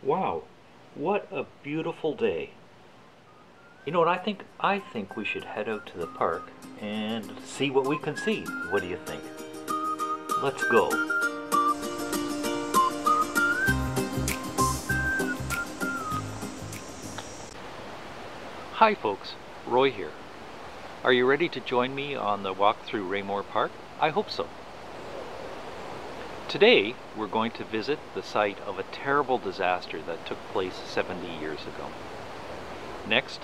Wow, what a beautiful day. You know what I think? I think we should head out to the park and see what we can see. What do you think? Let's go. Hi folks, Roy here. Are you ready to join me on the walk through Raymore Park? I hope so. Today we're going to visit the site of a terrible disaster that took place 70 years ago. Next,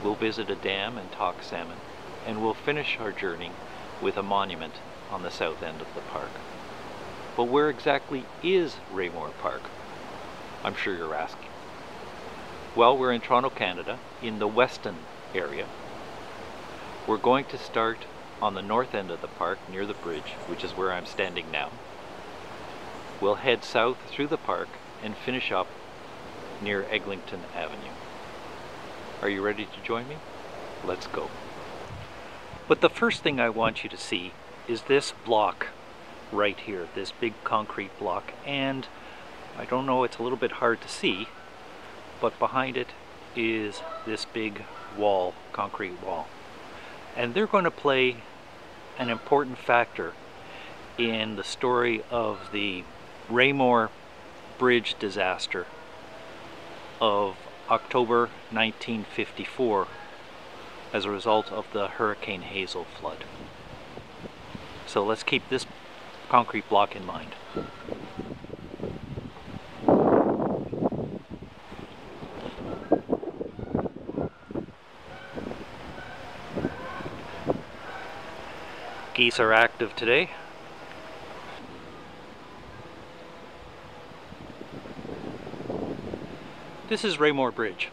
we'll visit a dam and talk salmon, and we'll finish our journey with a monument on the south end of the park. But where exactly is Raymore Park? I'm sure you're asking. Well, we're in Toronto, Canada, in the Weston area. We're going to start on the north end of the park near the bridge, which is where I'm standing now. We'll head south through the park and finish up near Eglinton Avenue. Are you ready to join me? Let's go. But the first thing I want you to see is this block right here, this big concrete block. And I don't know, it's a little bit hard to see, but behind it is this big wall, concrete wall. And they're going to play an important factor in the story of the Raymore Bridge disaster of October 1954 as a result of the Hurricane Hazel flood. So let's keep this concrete block in mind. Geese are active today. This is Raymore Bridge.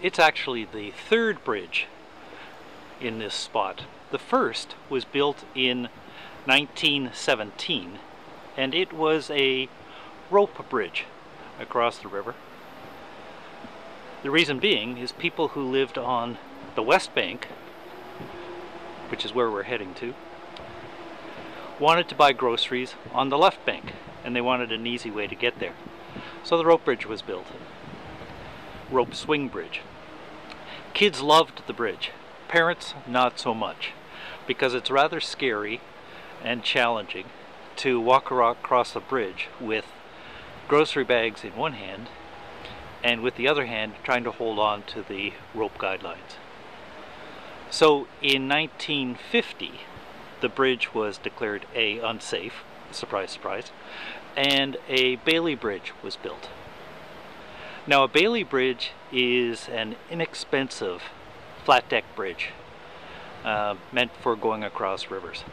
It's actually the third bridge in this spot. The first was built in 1917, and it was a rope bridge across the river. The reason being is people who lived on the west bank, which is where we're heading to, wanted to buy groceries on the left bank, and they wanted an easy way to get there. So the rope bridge was built. Rope swing bridge. Kids loved the bridge. Parents, not so much, because it's rather scary and challenging to walk across a bridge with grocery bags in one hand and with the other hand trying to hold on to the rope guidelines. So in 1950, the bridge was declared A, unsafe, surprise, surprise, and a Bailey Bridge was built. Now a Bailey Bridge is an inexpensive flat deck bridge meant for going across rivers.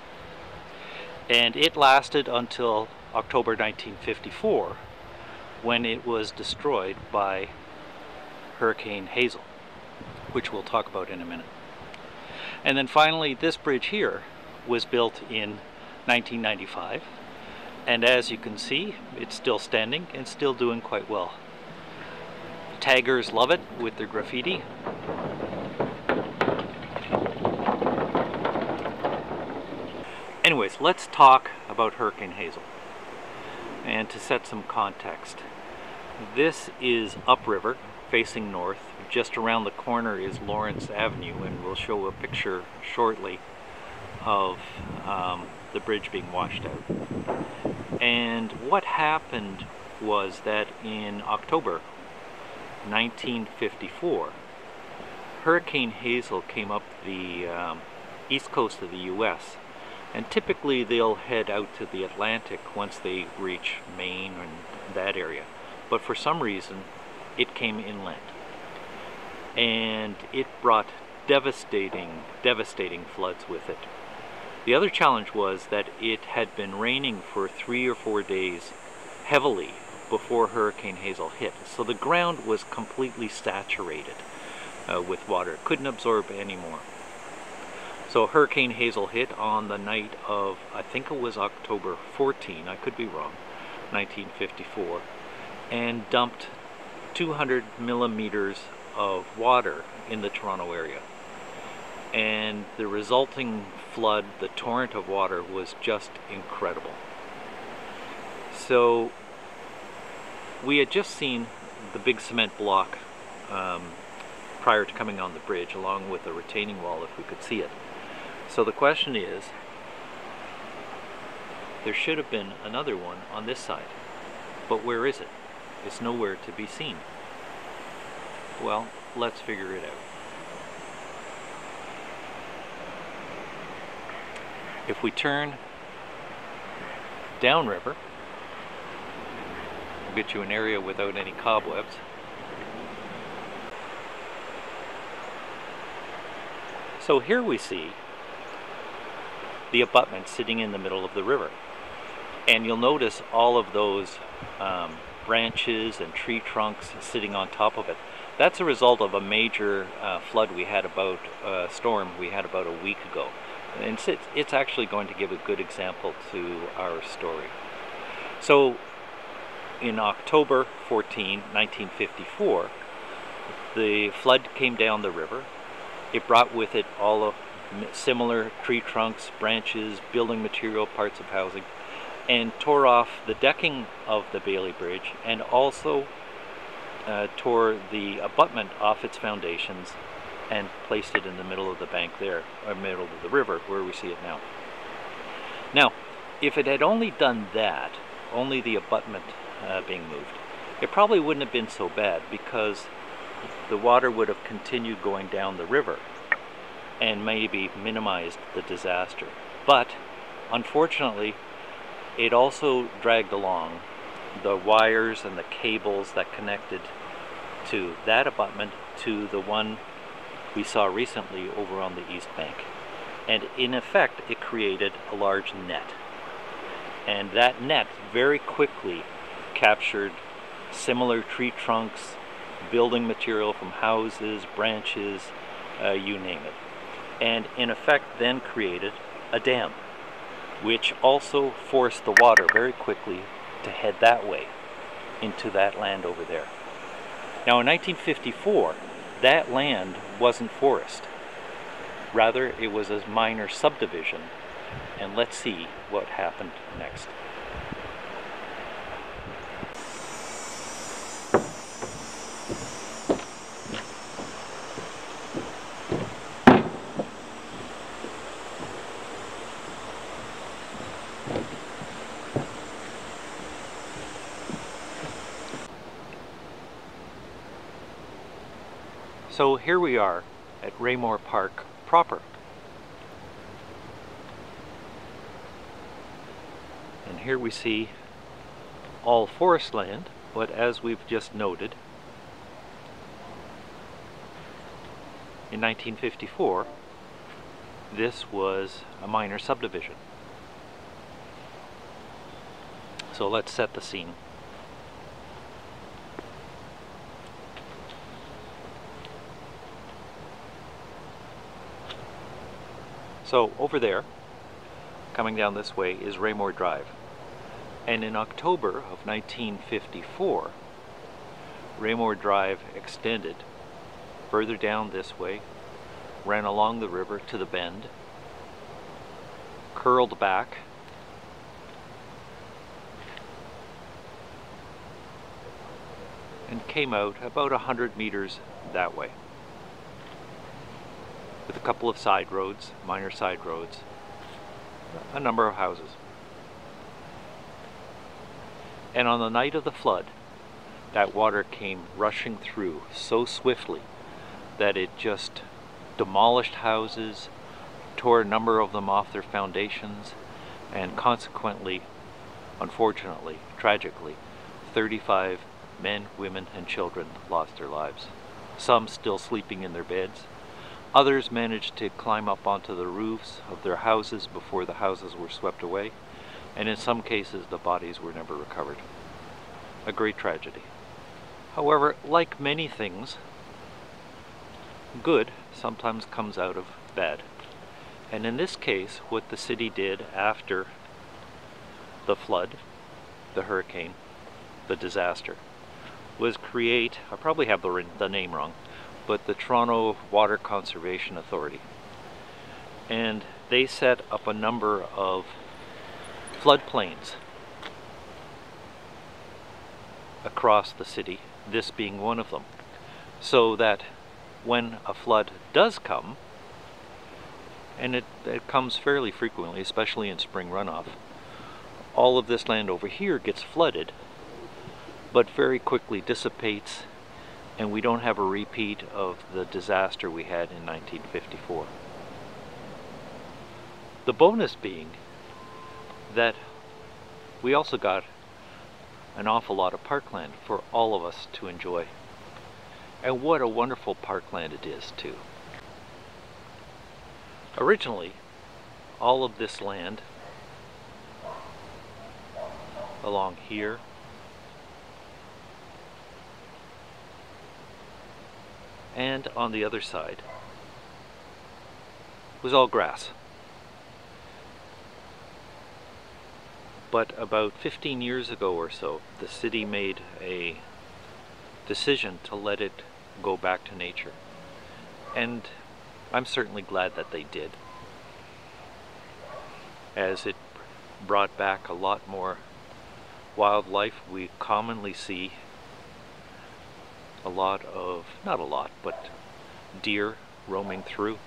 And it lasted until October 1954 when it was destroyed by Hurricane Hazel, which we'll talk about in a minute. And then finally this bridge here was built in 1995. And as you can see, it's still standing and still doing quite well. Taggers love it with their graffiti. Anyways, let's talk about Hurricane Hazel. And to set some context, this is upriver facing north. Just around the corner is Lawrence Avenue, and we'll show a picture shortly of the bridge being washed out. And what happened was that in October 1954, Hurricane Hazel came up the east coast of the US, and typically they'll head out to the Atlantic once they reach Maine and that area. But for some reason, it came inland. And it brought devastating floods with it. The other challenge was that it had been raining for 3 or 4 days heavily before Hurricane Hazel hit. So the ground was completely saturated with water. It couldn't absorb any more. So Hurricane Hazel hit on the night of, I think it was October 14, I could be wrong, 1954, and dumped 200 millimeters of water in the Toronto area. And the resulting flood, the torrent of water, was just incredible. So We had just seen the big cement block prior to coming on the bridge, along with a retaining wall if we could see it. So the question is, there should have been another one on this side, but where is it? It's nowhere to be seen. Well, let's figure it out. If we turn downriver, we'll get you an area without any cobwebs. So here we see the abutment sitting in the middle of the river. And you'll notice all of those branches and tree trunks sitting on top of it. That's a result of a major flood we had about, storm we had about a week ago. And it's actually going to give a good example to our story. So in October 14, 1954, the flood came down the river. It brought with it all of similar tree trunks, branches, building material, parts of housing, and tore off the decking of the Bailey Bridge, and also tore the abutment off its foundations and placed it in the middle of the bank there, or middle of the river, where we see it now. Now, if it had only done that, only the abutment being moved, it probably wouldn't have been so bad, because the water would have continued going down the river and maybe minimized the disaster. But unfortunately, it also dragged along the wires and the cables that connected to that abutment to the one we saw recently over on the east bank. And in effect, it created a large net. And that net very quickly captured similar tree trunks, building material from houses, branches, you name it. And in effect then created a dam, which also forced the water very quickly to head that way into that land over there. Now in 1954, that land wasn't forest. Rather, it was a minor subdivision. And let's see what happened next. So here we are at Raymore Park proper. And here we see all forest land, but as we've just noted, in 1954, this was a minor subdivision. So let's set the scene. So over there, coming down this way, is Raymore Drive. And in October of 1954, Raymore Drive extended further down this way, ran along the river to the bend, curled back, and came out about 100 meters that way, with a couple of side roads, minor side roads, a number of houses. And on the night of the flood, that water came rushing through so swiftly that it just demolished houses, tore a number of them off their foundations, and consequently, unfortunately, tragically, 35 men, women, and children lost their lives. Some still sleeping in their beds. Others managed to climb up onto the roofs of their houses before the houses were swept away, and in some cases the bodies were never recovered. A great tragedy. However, like many things, good sometimes comes out of bad. And in this case, what the city did after the flood, the hurricane, the disaster, was create, I probably have the name wrong, but the Toronto Water Conservation Authority. And they set up a number of floodplains across the city, this being one of them, so that when a flood does come, and it comes fairly frequently, especially in spring runoff, all of this land over here gets flooded, but very quickly dissipates, and we don't have a repeat of the disaster we had in 1954. The bonus being that we also got an awful lot of parkland for all of us to enjoy. And what a wonderful parkland it is too. Originally, all of this land along here and on the other side was all grass. But about 15 years ago or so, the city made a decision to let it go back to nature. And I'm certainly glad that they did, as it brought back a lot more wildlife. We commonly see a lot of, not a lot, but deer roaming through.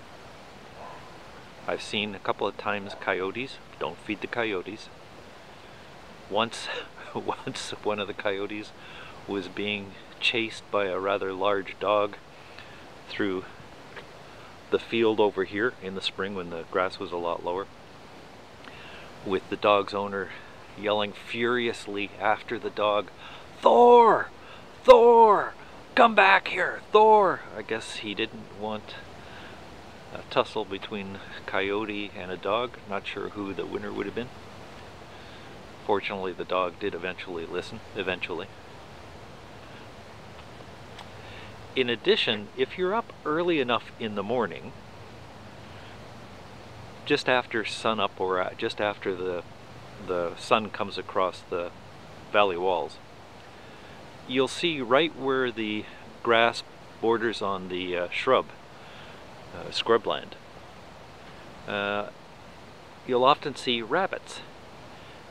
I've seen a couple of times coyotes. Don't feed the coyotes. Once one of the coyotes was being chased by a rather large dog through the field over here in the spring when the grass was a lot lower, with the dog's owner yelling furiously after the dog, "Thor! Thor! Come back here, Thor!" I guess he didn't want a tussle between a coyote and a dog. Not sure who the winner would have been. Fortunately, the dog did eventually listen, In addition, if you're up early enough in the morning, just after sunup or just after the sun comes across the valley walls, you'll see right where the grass borders on the scrubland, you'll often see rabbits.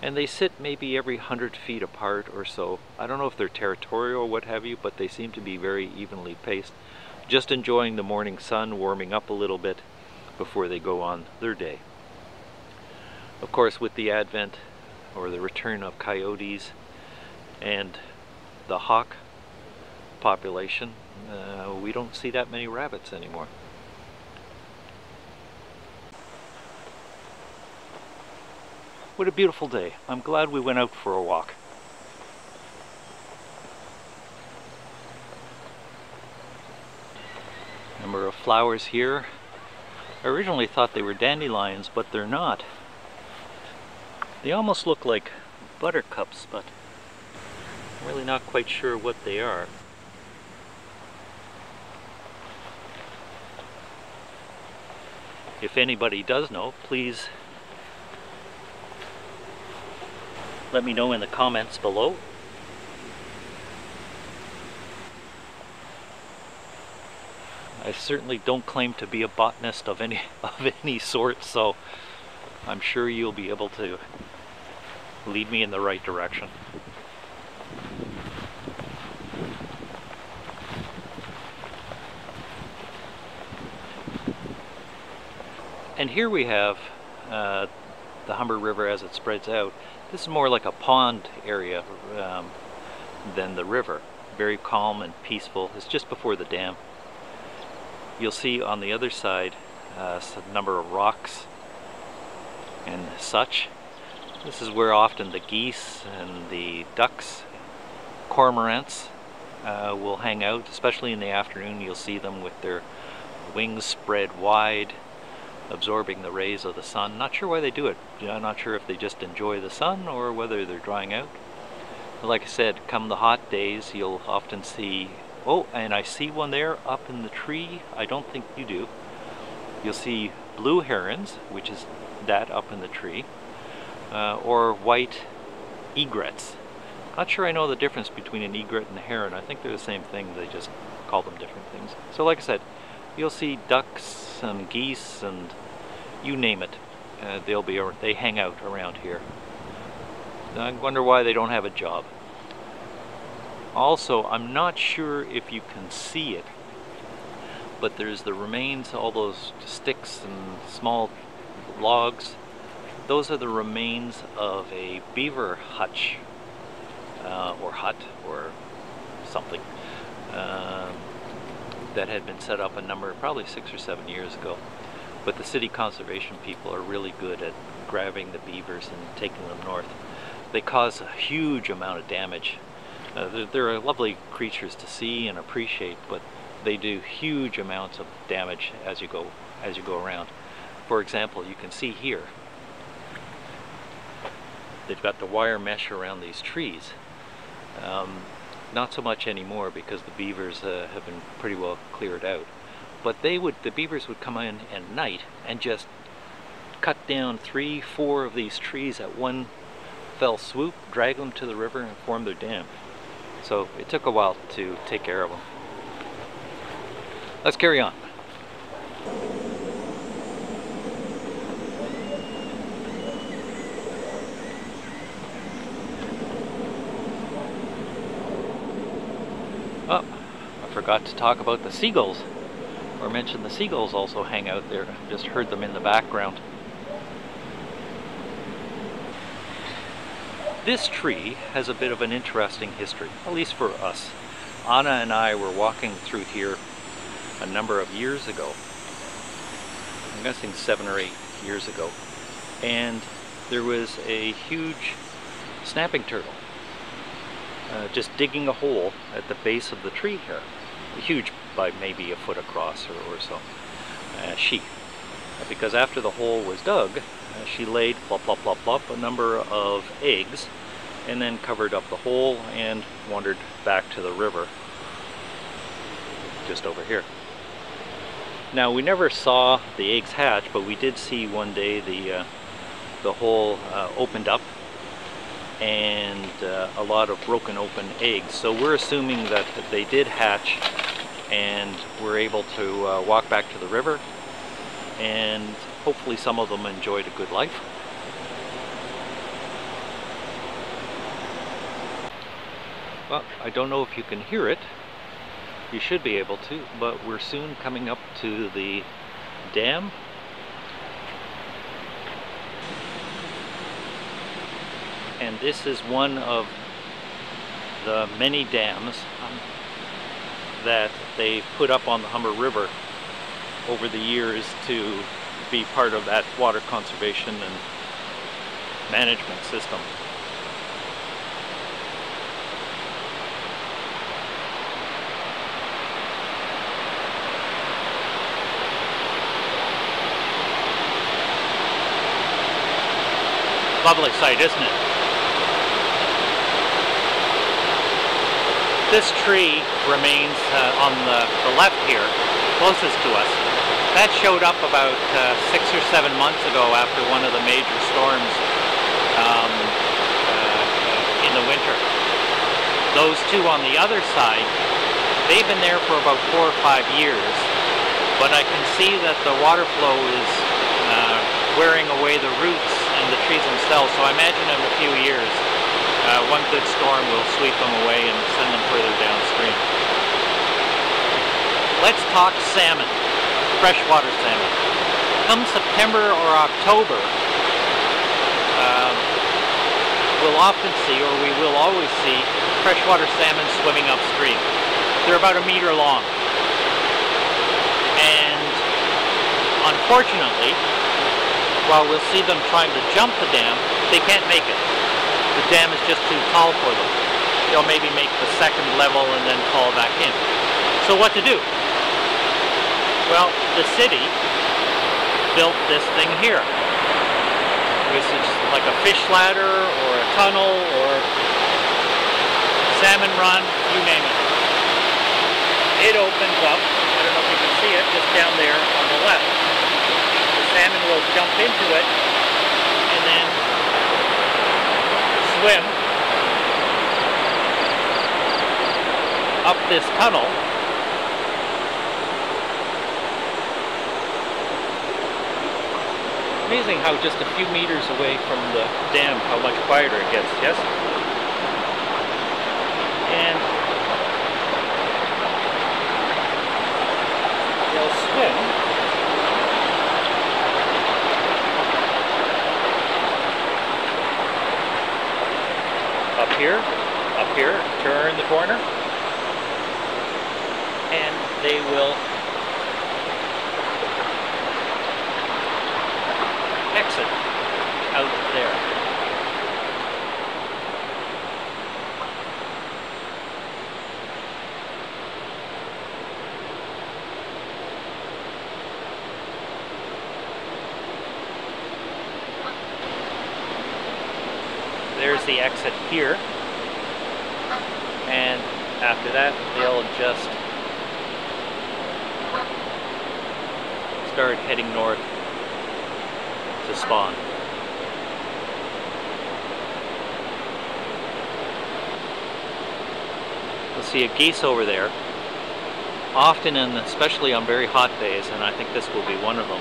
And they sit maybe every 100 feet apart or so. I don't know if they're territorial or what have you, but they seem to be very evenly paced, just enjoying the morning sun, warming up a little bit before they go on their day. Of course, with the advent or the return of coyotes and the hawk population, we don't see that many rabbits anymore. What a beautiful day. I'm glad we went out for a walk. Number of flowers here. I originally thought they were dandelions, but they're not. They almost look like buttercups, but I'm really not quite sure what they are. If anybody does know, please let me know in the comments below. I certainly don't claim to be a botanist of any sort, so I'm sure you'll be able to lead me in the right direction. And here we have the Humber River as it spreads out. This is more like a pond area than the river. Very calm and peaceful. It's just before the dam. You'll see on the other side a number of rocks and such. This is where often the geese and the ducks, cormorants will hang out, especially in the afternoon. You'll see them with their wings spread wide, absorbing the rays of the sun. Not sure why they do it. I'm not sure if they just enjoy the sun or whether they're drying out. But like I said, come the hot days, you'll often see, oh, and I see one there up in the tree. I don't think you do. You'll see blue herons, which is that up in the tree, or white egrets. Not sure I know the difference between an egret and a heron. I think they're the same thing, they just call them different things. So like I said, you'll see ducks and geese and you name it. They hang out around here. I wonder why they don't have a job. Also, I'm not sure if you can see it, but there's the remains, all those sticks and small logs. Those are the remains of a beaver hutch, or hut, or something, that had been set up a number, probably 6 or 7 years ago. But the city conservation people are really good at grabbing the beavers and taking them north. They cause a huge amount of damage. They're lovely creatures to see and appreciate, but they do huge amounts of damage as you go around. For example, you can see here, they've got the wire mesh around these trees. Not so much anymore because the beavers have been pretty well cleared out. But the beavers would come in at night and just cut down 3, 4 of these trees at one fell swoop, drag them to the river and form their dam. So it took a while to take care of them. Let's carry on. Oh, I forgot to talk about the seagulls, or mention the seagulls also hang out there. Just heard them in the background. This tree has a bit of an interesting history, at least for us. Anna and I were walking through here a number of years ago. I'm guessing 7 or 8 years ago. And there was a huge snapping turtle just digging a hole at the base of the tree here. Huge, by maybe a foot across or so. She. Because after the hole was dug, she laid plop, plop, plop, plop a number of eggs and then covered up the hole and wandered back to the river just over here. Now, we never saw the eggs hatch, but we did see one day the hole opened up and a lot of broken open eggs. So we're assuming that they did hatch and were able to walk back to the river, and hopefully some of them enjoyed a good life. Well, I don't know if you can hear it. You should be able to, but we're soon coming up to the dam. And this is one of the many dams that they put up on the Humber River over the years to be part of that water conservation and management system. Lovely sight, isn't it? This tree remains on the left here, closest to us. That showed up about 6 or 7 months ago after one of the major storms in the winter. Those two on the other side, they've been there for about 4 or 5 years, but I can see that the water flow is wearing away the roots and the trees themselves, so I imagine in a few years one good storm will sweep them away and send them further downstream. Let's talk salmon, freshwater salmon. Come September or October, we'll often see, or we will always see, freshwater salmon swimming upstream. They're about 1 meter long. And unfortunately, while we'll see them trying to jump the dam, they can't make it. The dam is just too tall for them. They'll maybe make the second level and then fall back in. So what to do? Well, the city built this thing here. This is like a fish ladder or a tunnel or salmon run, you name it. It opens up, I don't know if you can see it, just down there on the left. Salmon will jump into it and then swim up this tunnel. Amazing how just a few meters away from the dam, how much quieter it gets, yes? And here, turn the corner, and they will exit out there. There's the exit here, and after that they'll just start heading north to spawn. You'll see a geese over there. Often, and especially on very hot days, and I think this will be one of them,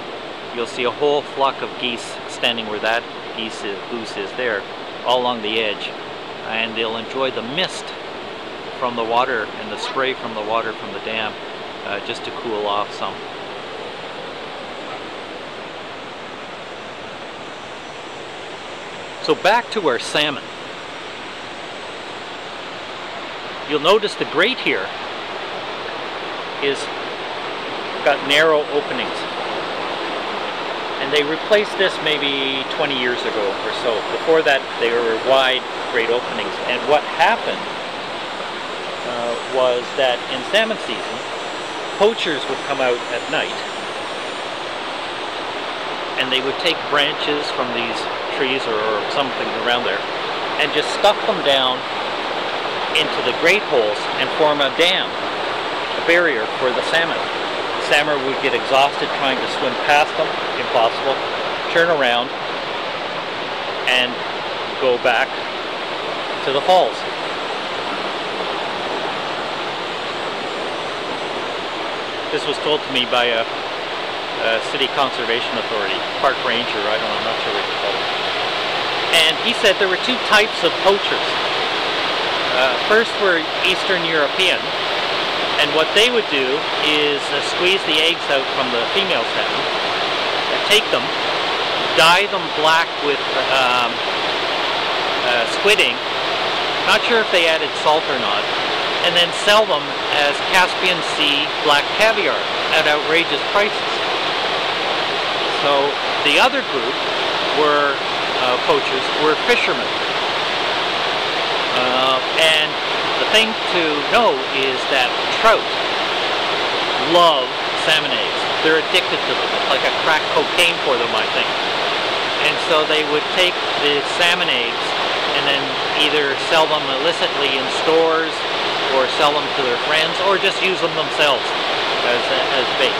you'll see a whole flock of geese standing where that goose is there, all along the edge, and they'll enjoy the mist from the water and the spray from the water from the dam just to cool off some. So back to our salmon. You'll notice the grate here is got narrow openings. And they replaced this maybe 20 years ago or so. Before that, they were wide, great openings. And what happened was that in salmon season, poachers would come out at night, and they would take branches from these trees or something around there, and just stuff them down into the grate holes and form a dam, a barrier for the salmon. Salmon would get exhausted trying to swim past them, impossible, turn around and go back to the falls. This was told to me by a city conservation authority, park ranger, I don't know, I'm not sure what you call him. And he said there were two types of poachers. First were Eastern European, and what they would do is squeeze the eggs out from the female salmon, take them, dye them black with squid ink, not sure if they added salt or not, and then sell them as Caspian Sea black caviar at outrageous prices. So the other group were poachers, were fishermen. And the thing to know is that trout love salmon eggs. They're addicted to them. It's like a crack cocaine for them, I think. And so they would take the salmon eggs and then either sell them illicitly in stores or sell them to their friends or just use them themselves as bait.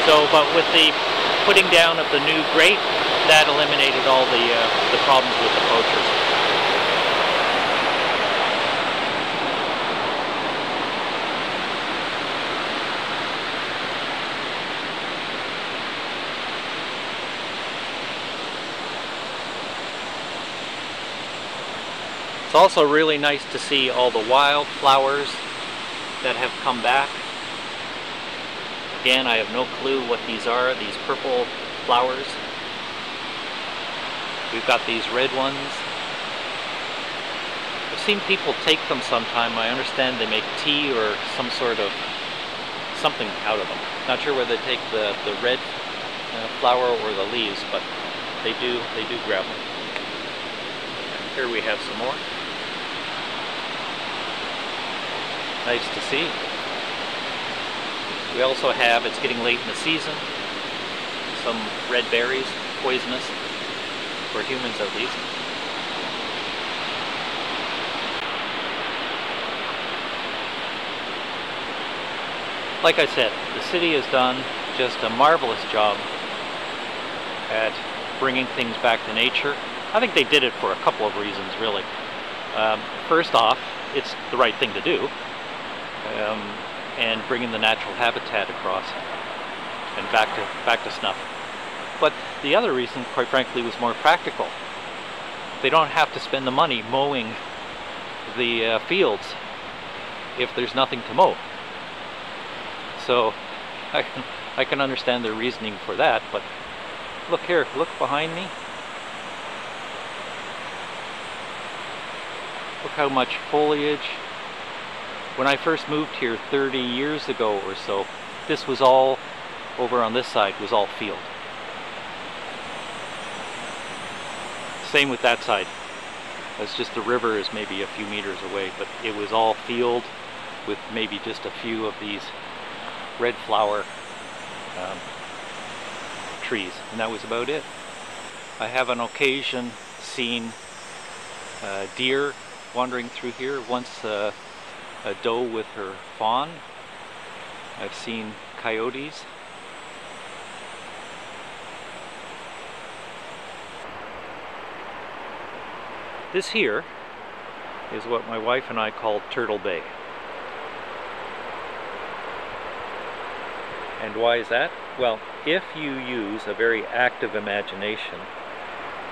So, but with the putting down of the new grate, that eliminated all the problems with the poachers. It's also really nice to see all the wildflowers that have come back. Again, I have no clue what these are, these purple flowers. We've got these red ones. I've seen people take them sometime. I understand they make tea or some sort of something out of them. Not sure whether they take the red flower or the leaves, but they do grab them. And here we have some more. Nice to see. We also have, it's getting late in the season, some red berries, poisonous, for humans at least. Like I said, the city has done just a marvelous job at bringing things back to nature. I think they did it for a couple of reasons, really. First off, it's the right thing to do. And bringing the natural habitat across and back to snuff. But the other reason, quite frankly, was more practical. They don't have to spend the money mowing the fields if there's nothing to mow. So I can understand their reasoning for that. But look here, look behind me. Look how much foliage. When I first moved here 30 years ago or so, this was all, over on this side, was all field. Same with that side. It's just the river is maybe a few meters away, but it was all field with maybe just a few of these red flower trees, and that was about it. I have on occasion seen deer wandering through here. Once a doe with her fawn. I've seen coyotes. This here is what my wife and I call Turtle Bay. And why is that? Well, if you use a very active imagination,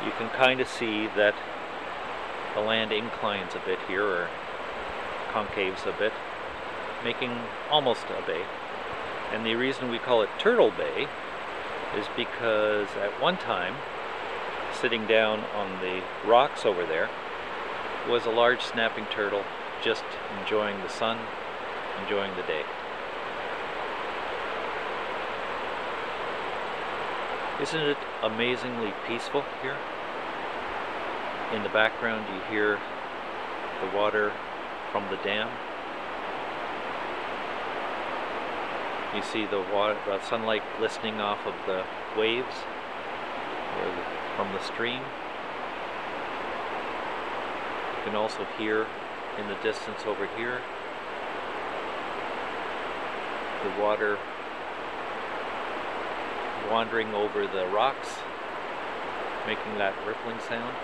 you can kind of see that the land inclines a bit here, or concaves a bit, making almost a bay. And the reason we call it Turtle Bay is because at one time, sitting down on the rocks over there, was a large snapping turtle just enjoying the sun, enjoying the day. Isn't it amazingly peaceful here? In the background you hear the water from the dam. You see the sunlight glistening off of the waves from the stream. You can also hear in the distance over here the water wandering over the rocks, making that rippling sound.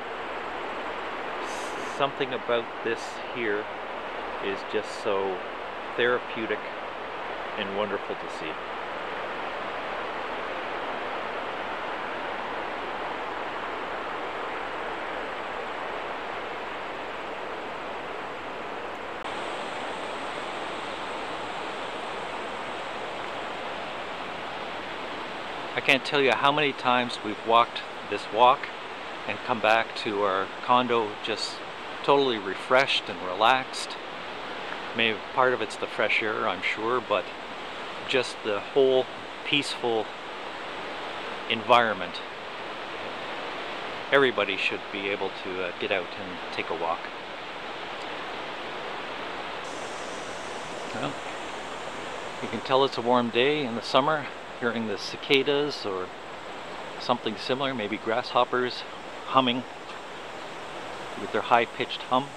Something about this here is just so therapeutic and wonderful to see. I can't tell you how many times we've walked this walk and come back to our condo just totally refreshed and relaxed. Maybe part of it's the fresh air, I'm sure, but just the whole peaceful environment. Everybody should be able to get out and take a walk. Well, you can tell it's a warm day in the summer, hearing the cicadas or something similar, maybe grasshoppers humming with their high-pitched hum.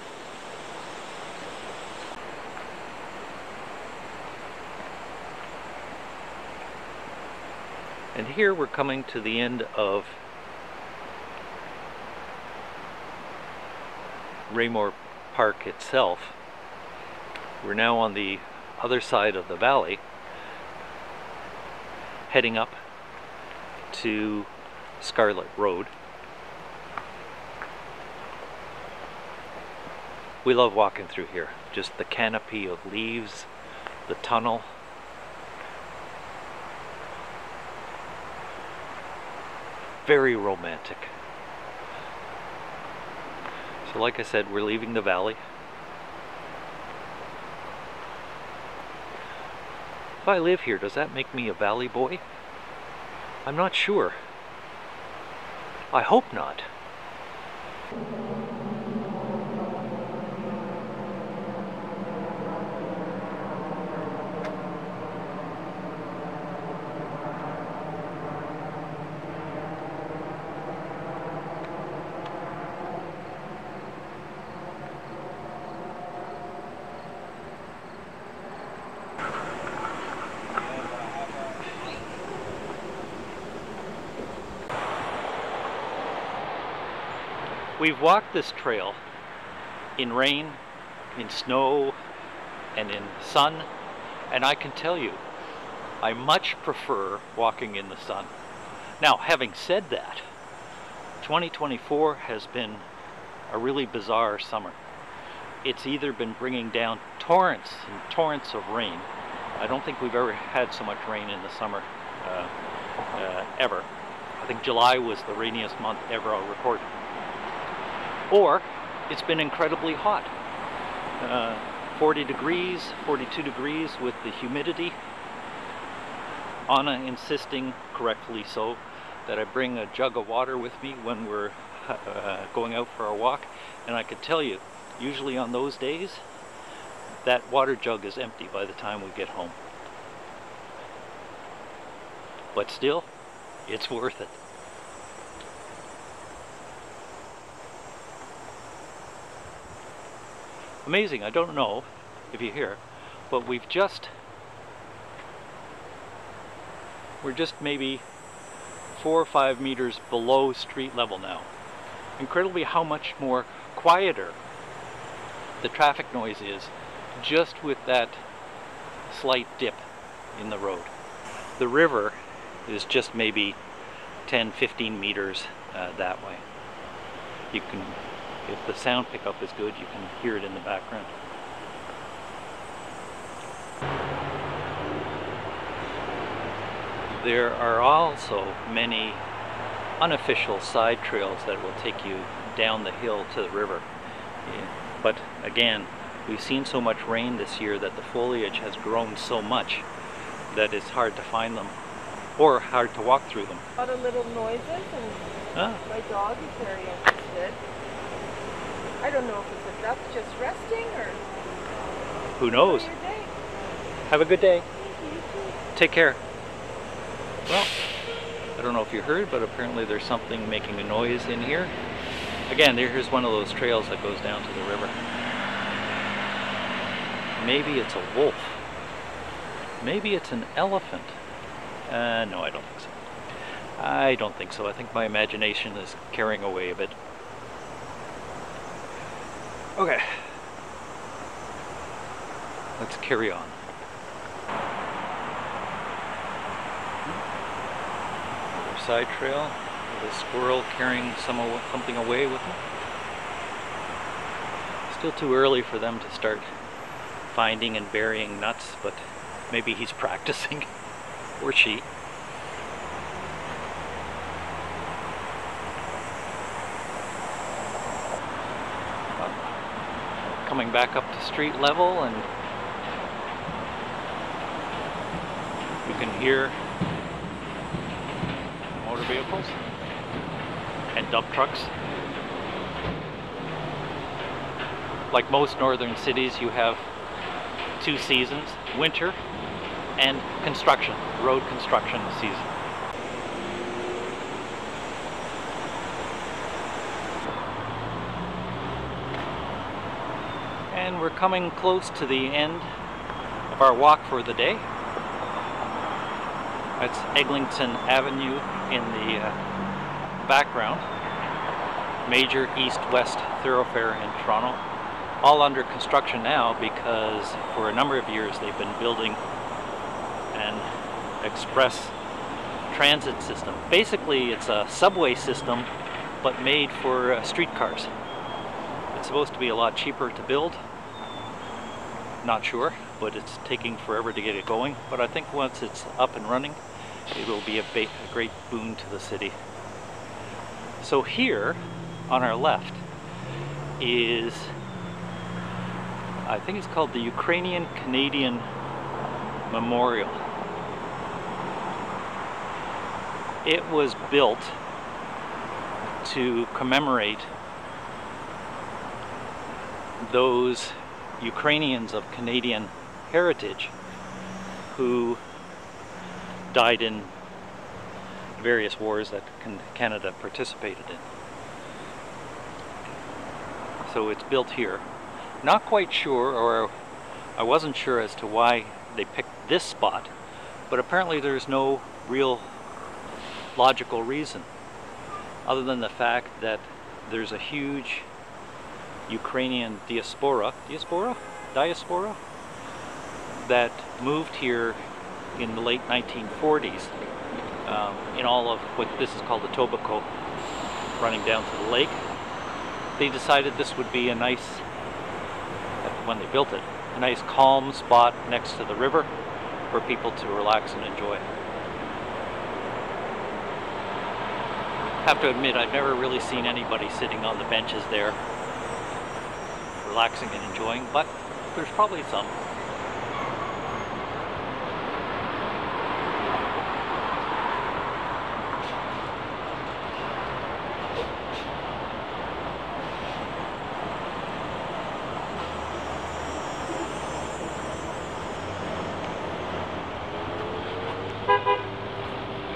And here we're coming to the end of Raymore Park itself. We're now on the other side of the valley, heading up to Scarlet Road. We love walking through here. Just the canopy of leaves, the tunnel. Very romantic. So like I said, we're leaving the valley. If I live here, does that make me a valley boy? I'm not sure. I hope not. We've walked this trail in rain, in snow, and in sun, and I can tell you, I much prefer walking in the sun. Now, having said that, 2024 has been a really bizarre summer. It's either been bringing down torrents and torrents of rain. I don't think we've ever had so much rain in the summer, ever. I think July was the rainiest month ever recorded. Or it's been incredibly hot. 40 degrees, 42 degrees with the humidity. Anna insisting, correctly so, that I bring a jug of water with me when we're going out for a walk. And I could tell you, usually on those days, that water jug is empty by the time we get home. But still, it's worth it. Amazing, I don't know if you hear, but we're just maybe 4 or 5 meters below street level now. Incredibly how much more quieter the traffic noise is just with that slight dip in the road. The river is just maybe 10-15 meters that way. You can, if the sound pickup is good, you can hear it in the background. There are also many unofficial side trails that will take you down the hill to the river. But again, we've seen so much rain this year that the foliage has grown so much that it's hard to find them, or hard to walk through them. A lot of little noises, and my dog is very interested. I don't know if it's a duck just resting or... Who knows? Enjoy your day. Have a good day. Thank you. Take care. Well, I don't know if you heard, but apparently there's something making a noise in here. Again, here's one of those trails that goes down to the river. Maybe it's a wolf. Maybe it's an elephant. No, I don't think so. I don't think so. I think my imagination is carrying away a bit. Okay. Let's carry on. Another side trail with a squirrel carrying something away with him. Still too early for them to start finding and burying nuts, but maybe he's practicing. Or she. Coming back up to street level, and you can hear motor vehicles and dump trucks. Like most northern cities, you have 2 seasons, winter and construction, road construction season. And we're coming close to the end of our walk for the day. That's Eglinton Avenue in the background. Major east-west thoroughfare in Toronto. All under construction now because for a number of years they've been building an express transit system. Basically it's a subway system but made for streetcars. It's supposed to be a lot cheaper to build. Not sure, but it's taking forever to get it going. But I think once it's up and running, it will be a great boon to the city. So here on our left is, I think it's called the Ukrainian-Canadian Memorial. It was built to commemorate those Ukrainians of Canadian heritage who died in various wars that Canada participated in. So it's built here. Not quite sure, or I wasn't sure as to why they picked this spot, but apparently there's no real logical reason other than the fact that there's a huge Ukrainian diaspora that moved here in the late 1940s in all of what this is called the Tobacco running down to the lake. They decided this would be a nice, when they built it, a nice calm spot next to the river for people to relax and enjoy. I have to admit, I've never really seen anybody sitting on the benches there relaxing and enjoying, but there's probably some.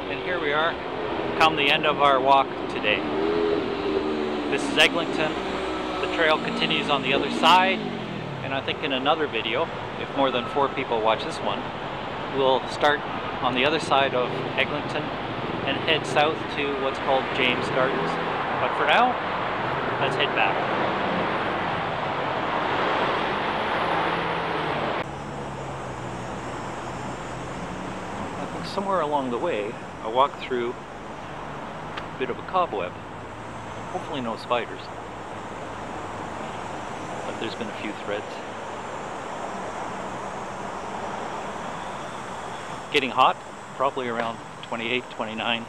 And here we are, come the end of our walk today. This is Eglinton. The trail continues on the other side, and I think in another video, if more than 4 people watch this one, we'll start on the other side of Eglinton and head south to what's called James Gardens. But for now, let's head back. I think somewhere along the way, I walked through a bit of a cobweb. Hopefully no spiders. But there's been a few threads. Getting hot, probably around 28, 29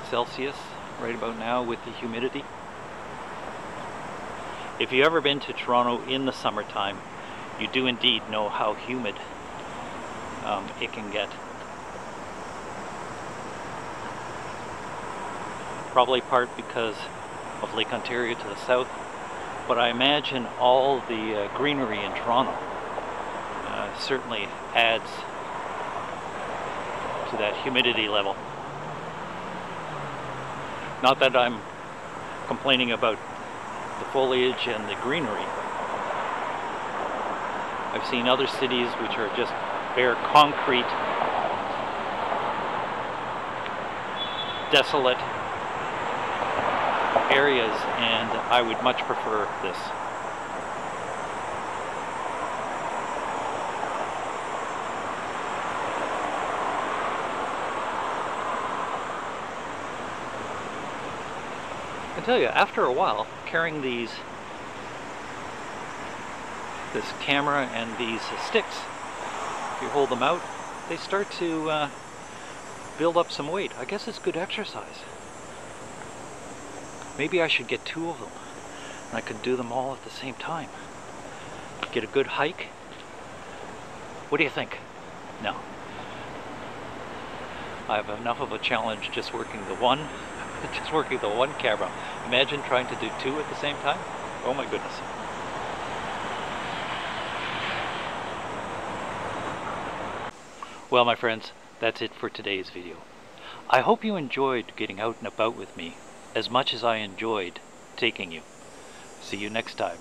Celsius right about now with the humidity. If you've ever been to Toronto in the summertime, you do indeed know how humid it can get. Probably part because of Lake Ontario to the south, but I imagine all the greenery in Toronto certainly adds to that humidity level. Not that I'm complaining about the foliage and the greenery. I've seen other cities which are just bare concrete, desolate areas, and I would much prefer this. I tell you, after a while, carrying this camera and these sticks, if you hold them out, they start to build up some weight. I guess it's good exercise. Maybe I should get 2 of them, and I could do them all at the same time. Get a good hike. What do you think? No. I have enough of a challenge just working the one camera. Imagine trying to do 2 at the same time. Oh my goodness. Well, my friends, that's it for today's video. I hope you enjoyed getting out and about with me as much as I enjoyed taking you. See you next time.